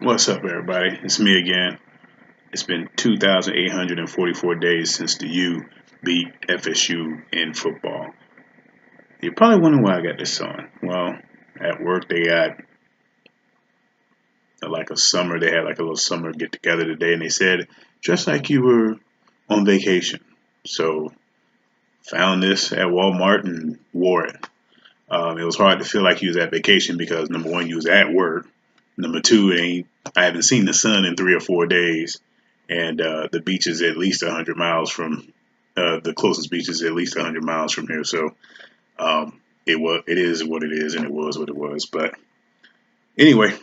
What's up, everybody? It's me again. It's been 2,844 days since the U beat FSU in football. You're probably wondering why I got this on. Well, at work they got like a summer. They had like a little summer get together today, and they said just like you were on vacation. So found this at Walmart and wore it. It was hard to feel like you was at vacation because number one, you was at work. Number two, I haven't seen the sun in 3 or 4 days, and the beach is at least 100 miles from the closest beach is at least 100 miles from here. So it is what it is, and it was what it was. But anyway,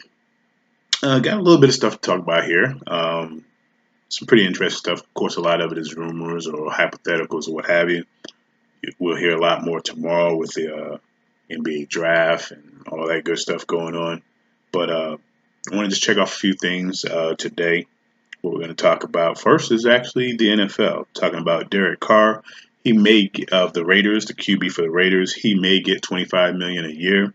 got a little bit of stuff to talk about here. Some pretty interesting stuff. Of course, a lot of it is rumors or hypotheticals or what have you. We'll hear a lot more tomorrow with the NBA draft and all that good stuff going on. But I want to just check off a few things today. What we're going to talk about first is actually the NFL. Talking about Derek Carr. He may of the Raiders, the QB for the Raiders. He may get $25 million a year.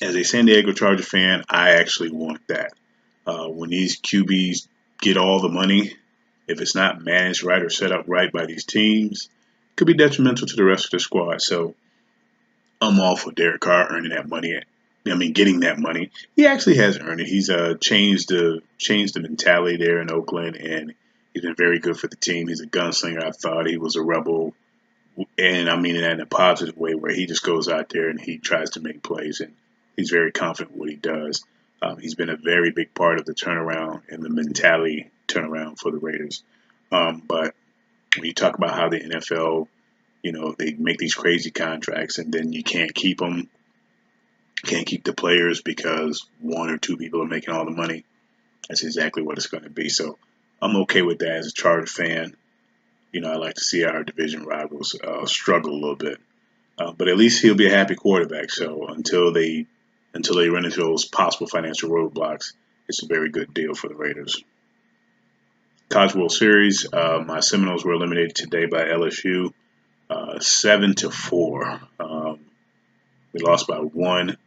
As a San Diego Charger fan, I actually want that. When these QBs get all the money, if it's not managed right or set up right by these teams, it could be detrimental to the rest of the squad. So I'm all for Derek Carr earning that money. I mean, getting that money. He actually has earned it. He's changed the mentality there in Oakland, and he's been very good for the team. He's a gunslinger. I thought he was a rebel, and I mean that in a positive way, where he just goes out there and he tries to make plays, and he's very confident in what he does. He's been a very big part of the turnaround and the mentality turnaround for the Raiders. But when you talk about how the NFL, they make these crazy contracts and then you can't keep the players because one or two people are making all the money. That's exactly what it's going to be. So I'm okay with that as a Charger fan. I like to see our division rivals struggle a little bit, but at least he'll be a happy quarterback. So until they run into those possible financial roadblocks, it's a very good deal for the Raiders. College World Series, my Seminoles were eliminated today by LSU, 7-4. We lost by one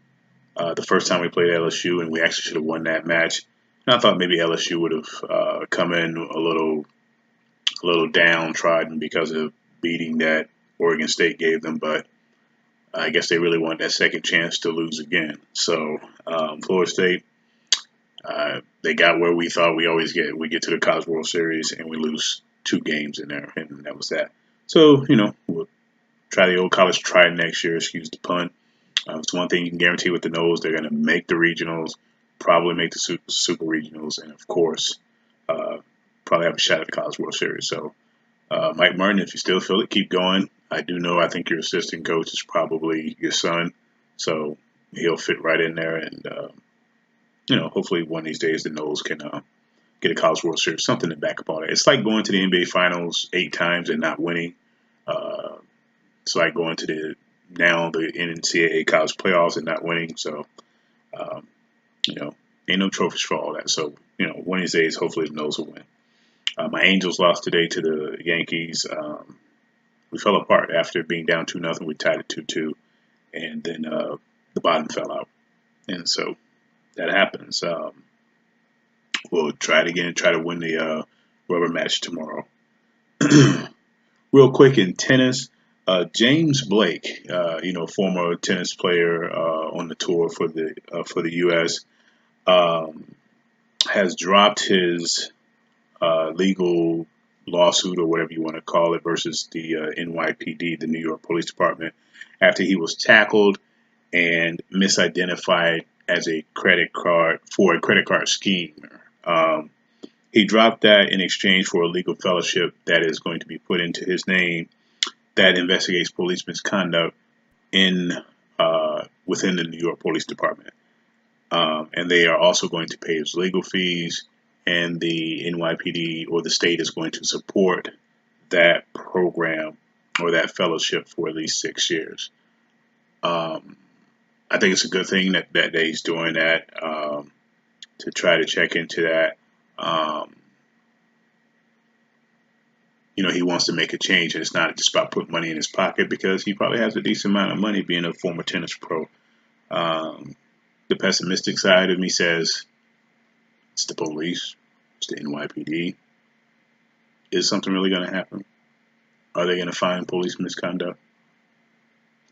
the first time we played LSU, and we actually should have won that match. And I thought maybe LSU would have come in a little downtrodden because of beating that Oregon State gave them, but I guess they really wanted that second chance to lose again. So Florida State, they got where we thought we always get. We get to the College World Series and we lose 2 games in there, and that was that. So we'll try the old college try next year. Excuse the pun. It's one thing you can guarantee with the Noles, they're going to make the regionals, probably make the super regionals, and of course, probably have a shot at the College World Series. So, Mike Martin, if you still feel it, keep going. I think your assistant coach is probably your son, so he'll fit right in there, and hopefully one of these days the Noles can get a College World Series, something to back up all that. It's like going to the NBA Finals 8 times and not winning. It's like going to the NCAA college playoffs and not winning. So, um, ain't no trophies for all that. So, one of these days, hopefully the Noles will win. My Angels lost today to the Yankees. We fell apart after being down 2-0. We tied it 2-2, and then the bottom fell out. And so that happens. We'll try it again and try to win the rubber match tomorrow. Real quick in tennis, James Blake, former tennis player on the tour for the U.S., has dropped his legal lawsuit or whatever you want to call it versus the NYPD, the New York Police Department, after he was tackled and misidentified as a credit card scheme. He dropped that in exchange for a legal fellowship that is going to be put into his name that investigates police misconduct in within the New York Police Department. And they are also going to pay his legal fees, and the NYPD or the state is going to support that program or that fellowship for at least 6 years. I think it's a good thing that he's doing that to try to check into that. He wants to make a change, and it's not just about putting money in his pocket because he probably has a decent amount of money being a former tennis pro. The pessimistic side of me says It's the police. It's the NYPD. Is something really going to happen? Are they going to find police misconduct?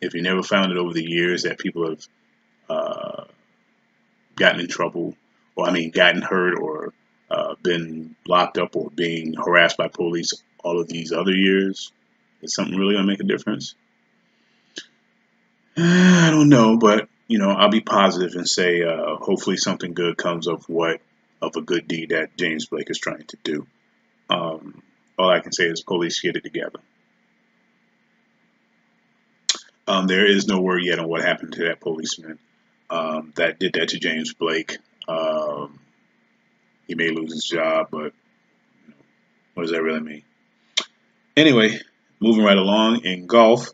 If you never found it over the years that people have uh, gotten in trouble, or I mean, gotten hurt, or been locked up, or being harassed by police all of these other years, is something really going to make a difference? I don't know, but I'll be positive and say hopefully something good comes of a good deed that James Blake is trying to do. All I can say is police get it together. There is no word yet on what happened to that policeman that did that to James Blake. Um, he may lose his job, but what does that really mean? Anyway, moving right along in golf,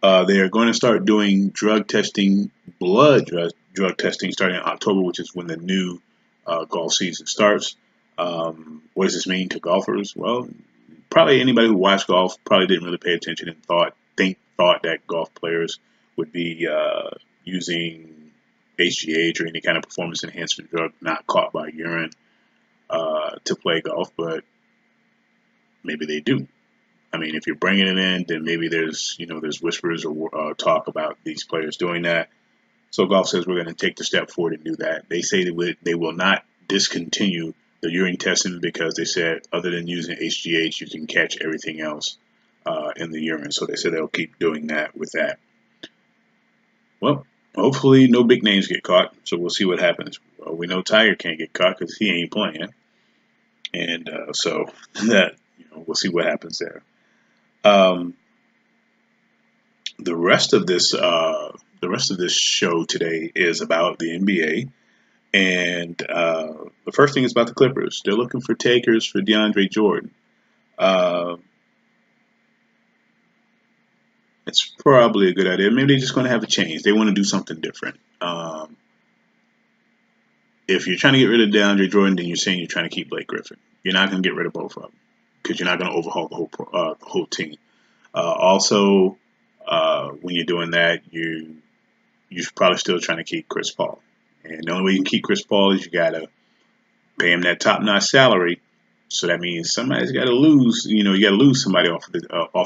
they are going to start doing drug testing starting in October, which is when the new golf season starts. What does this mean to golfers? Well, probably anybody who watched golf probably didn't really pay attention and thought that golf players would be using HGH or any kind of performance enhancement drug not caught by urine to play golf, but maybe they do. I mean, if you're bringing it in, then maybe there's whispers or talk about these players doing that. So golf says we're going to take the step forward and do that. They say they will not discontinue the urine testing because they said other than using HGH, you can catch everything else in the urine. So they said they'll keep doing that with that. Well, hopefully no big names get caught. So we'll see what happens. Well, we know Tiger can't get caught because he ain't playing, and so that we'll see what happens there. Um, the rest of this show today is about the NBA, and the first thing is about the Clippers. They're looking for takers for DeAndre Jordan. Uh, it's probably a good idea. Maybe they're just going to have a change. They want to do something different. If you're trying to get rid of DeAndre Jordan, then you're saying you're trying to keep Blake Griffin. You're not going to get rid of both of them because you're not going to overhaul the whole team. Also, when you're doing that, you're probably still trying to keep Chris Paul. And the only way you can keep Chris Paul is you got to pay him that top-notch salary. So that means somebody's got to lose. You got to lose somebody off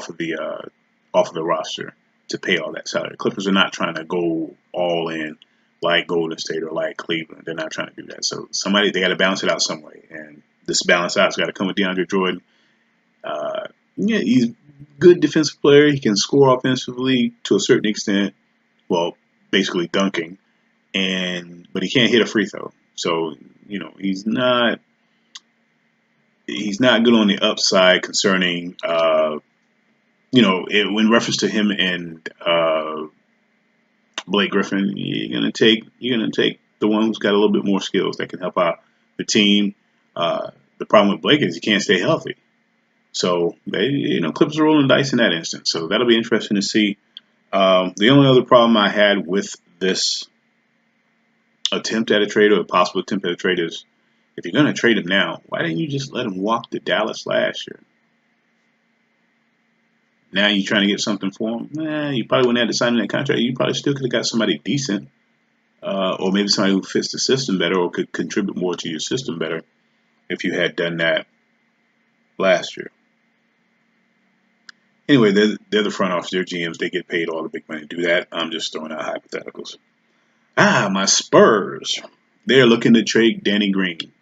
of the roster to pay all that salary. The Clippers are not trying to go all in like Golden State or like Cleveland. They're not trying to do that. So they got to balance it out some way. And this balance out's got to come with DeAndre Jordan. Yeah, he's a good defensive player. He can score offensively to a certain extent. Well, basically dunking, but he can't hit a free throw. So he's not good on the upside concerning in reference to him and Blake Griffin. You're gonna take the one who's got a little bit more skills that can help out the team. The problem with Blake is he can't stay healthy. So Clippers are rolling dice in that instance. So that'll be interesting to see. The only other problem I had with this attempt at a trade or a possible attempt at a trade is if you're going to trade him now, why didn't you just let him walk to Dallas last year? Now you're trying to get something for him? You probably wouldn't have to sign that contract. You probably still could have got somebody decent, or maybe somebody who fits the system better or could contribute more to your system better if you had done that last year. Anyway, they're the front office, they're GMs, they get paid all the big money to do that. I'm just throwing out hypotheticals. My Spurs. They're looking to trade Danny Green.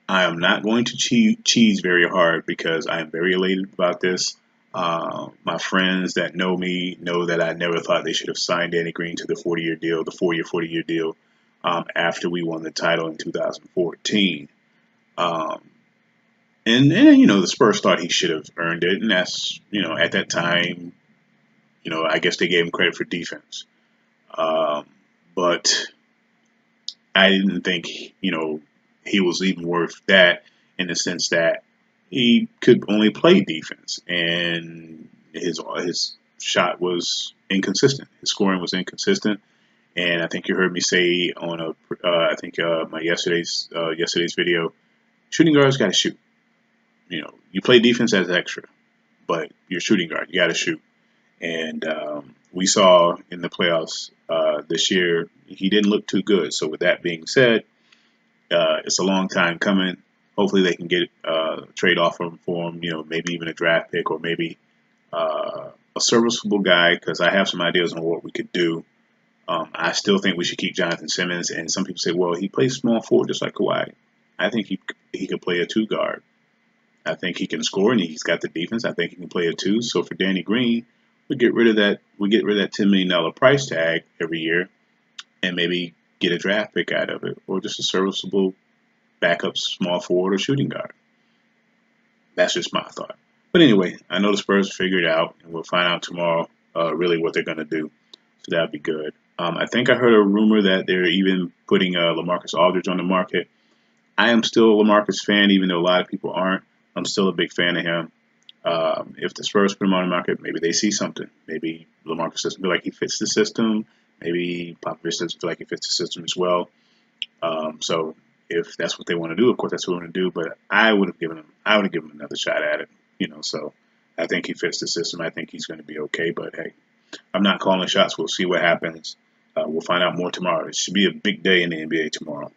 I am not going to cheese very hard because I am very elated about this. My friends that know me know that I never thought they should have signed Danny Green to the 40-year deal, the 40-year deal, after we won the title in 2014. And the Spurs thought he should have earned it, and that's at that time, I guess they gave him credit for defense, but I didn't think he was even worth that in the sense that he could only play defense, and his shot was inconsistent. His scoring was inconsistent, and I think you heard me say on my yesterday's video, shooting guards got to shoot. You play defense as extra, but you're shooting guard. You got to shoot. And we saw in the playoffs this year, he didn't look too good. So with that being said, It's a long time coming. Hopefully they can get a trade offer for him, maybe even a draft pick or maybe a serviceable guy because I have some ideas on what we could do. I still think we should keep Jonathan Simmons, and some people say, well, he plays small forward just like Kawhi. I think he could play a two guard. I think he can score and he's got the defense. I think he can play a two. So for Danny Green, we get rid of that. We get rid of that $10 million price tag every year, and maybe get a draft pick out of it, or just a serviceable backup small forward or shooting guard. That's just my thought. But anyway, I know the Spurs figured it out, and we'll find out tomorrow really what they're going to do. So that'd be good. I think I heard a rumor that they're even putting LaMarcus Aldridge on the market. I am still a LaMarcus fan, even though a lot of people aren't. I'm still a big fan of him. If the Spurs put him on the market, maybe they see something. Maybe LaMarcus doesn't feel like he fits the system. Maybe Popovich doesn't feel like he fits the system as well. So if that's what they want to do, of course that's what we want to do. But I would have given him another shot at it. So I think he fits the system. I think he's going to be okay. But hey, I'm not calling shots. We'll see what happens. We'll find out more tomorrow. It should be a big day in the NBA tomorrow.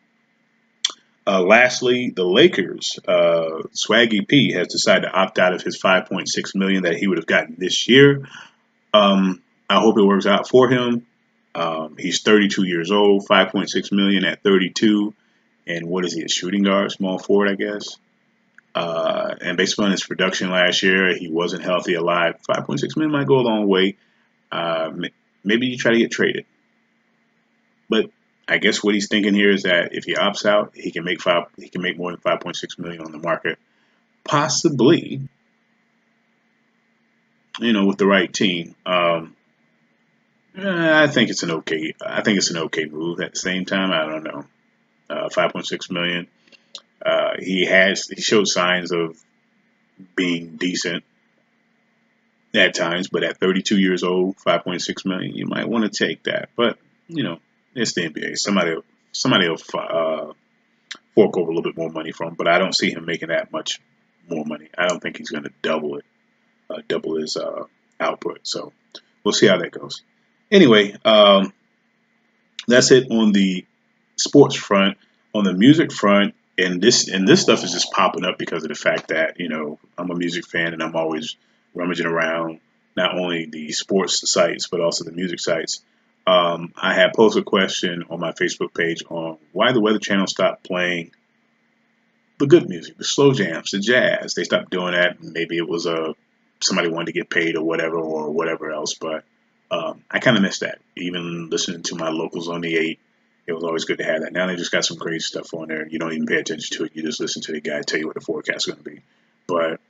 Lastly, the Lakers. Swaggy P has decided to opt out of his $5.6 million that he would have gotten this year. I hope it works out for him. He's 32 years old. $5.6 million at 32, and what is he? A shooting guard, small forward, I guess. And based on his production last year, he wasn't healthy, alive. $5.6 million might go a long way. Maybe you try to get traded, but I guess what he's thinking here is that if he opts out, he can make more than $5.6 million on the market, possibly, with the right team. I think it's an okay move. At the same time, I don't know. $5.6 million. He showed signs of being decent at times, but at 32 years old, $5.6 million, you might want to take that. But it's the NBA. Somebody will fork over a little bit more money from him, but I don't see him making that much more money. I don't think he's going to double his output. So we'll see how that goes. Anyway, that's it on the sports front. On the music front, and this stuff is just popping up because of the fact that I'm a music fan and I'm always rummaging around not only the sports sites but also the music sites. I had posted a question on my Facebook page on why the Weather Channel stopped playing the good music, the slow jams, the jazz. They stopped doing that. Maybe it was somebody wanted to get paid or whatever else. But I kind of missed that. Even listening to my locals on the 8, it was always good to have that. Now they just got some crazy stuff on there. You don't even pay attention to it. You just listen to the guy tell you what the forecast is going to be. But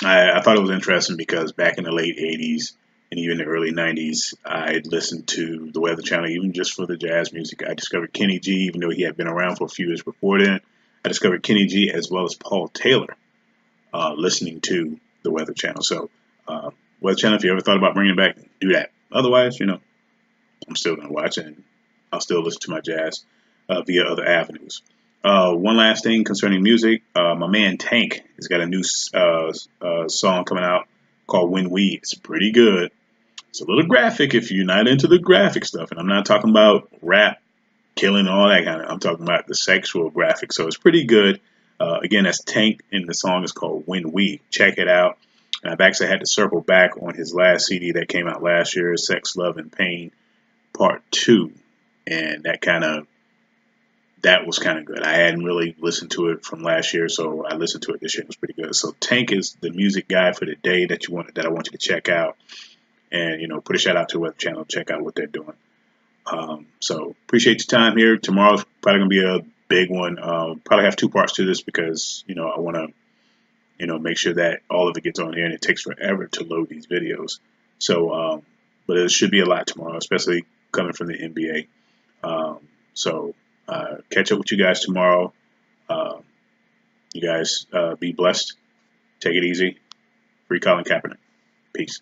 I thought it was interesting because back in the late 80s and even the early 90s, I listened to the Weather Channel even just for the jazz music. I discovered Kenny G, even though he had been around for a few years before then. I discovered Kenny G as well as Paul Taylor listening to the Weather Channel. So, Weather Channel, if you ever thought about bringing it back, do that. Otherwise, I'm still going to watch it and I'll still listen to my jazz via other avenues. One last thing concerning music, my man Tank has got a new song coming out called When We. It's pretty good. It's a little graphic if you're not into the graphic stuff, and I'm not talking about rap, killing, all that kind of. I'm talking about the sexual graphic. So it's pretty good. Again, that's Tank, and the song is called When We. Check it out. And I've actually had to circle back on his last CD that came out last year, Sex, Love, and Pain Part 2. And that was kind of good. I hadn't really listened to it from last year, so I listened to it this year. It was pretty good. So Tank is the music guy for the day that I want you to check out. And, put a shout out to Weather Channel. Check out what they're doing. So appreciate your time here. Tomorrow's probably going to be a big one. Probably have 2 parts to this because, I want to, make sure that all of it gets on here, and it takes forever to load these videos. So, but it should be a lot tomorrow, especially coming from the NBA. So catch up with you guys tomorrow. You guys be blessed. Take it easy. Free Colin Kaepernick. Peace.